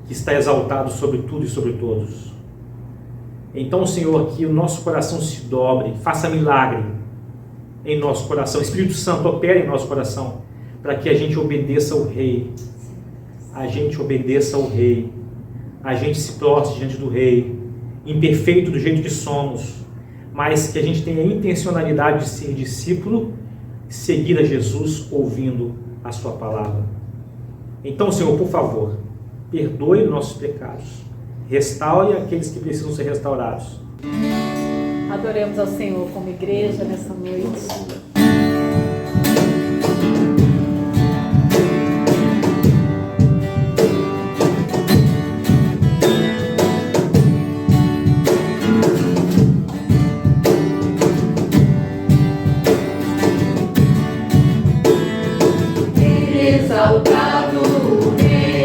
que está exaltado sobre tudo e sobre todos. Então, Senhor, que o nosso coração se dobre, faça milagre em nosso coração. Espírito Santo, opera em nosso coração, para que a gente obedeça ao Rei. A gente obedeça ao Rei. A gente se prostre diante do Rei, imperfeito do jeito que somos, mas que a gente tenha a intencionalidade de ser discípulo, seguir a Jesus ouvindo a sua palavra. Então, Senhor, por favor, perdoe nossos pecados, restaure aqueles que precisam ser restaurados. Adoremos ao Senhor como igreja nessa noite.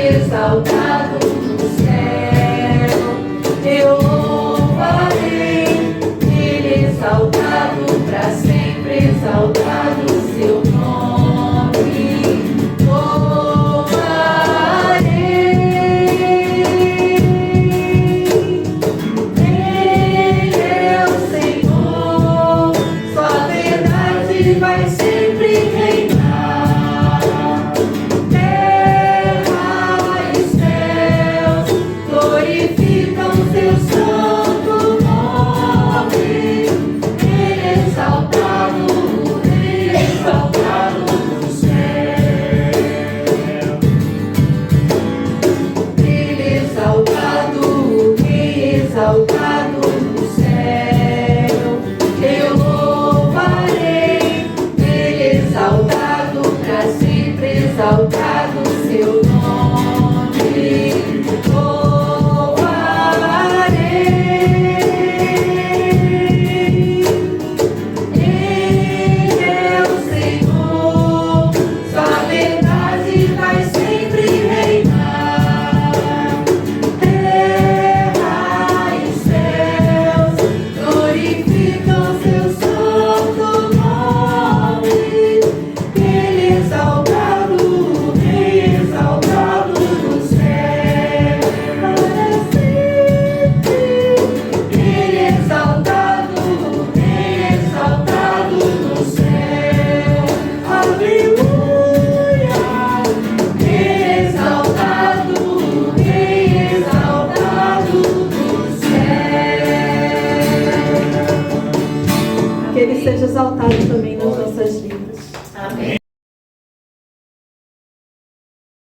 Exaltado no céu, eu louvarei. Ele exaltado para sempre, exaltado seu nome. Louvarei. Ele é o Senhor, sua verdade vai sempre reinar. Exaltado no céu, eu louvarei. Ele exaltado para sempre, exaltado seu nome. Louvarei. Ele é o Senhor, sua verdade vai sempre reinar. Glorificam seu santo nome. Ele exaltado, Rei exaltado no céu, para sempre. Ele exaltado, Rei exaltado no céu, aleluia. Rei exaltado no céu. Que Ele seja exaltado também nas nossas vidas. Amém.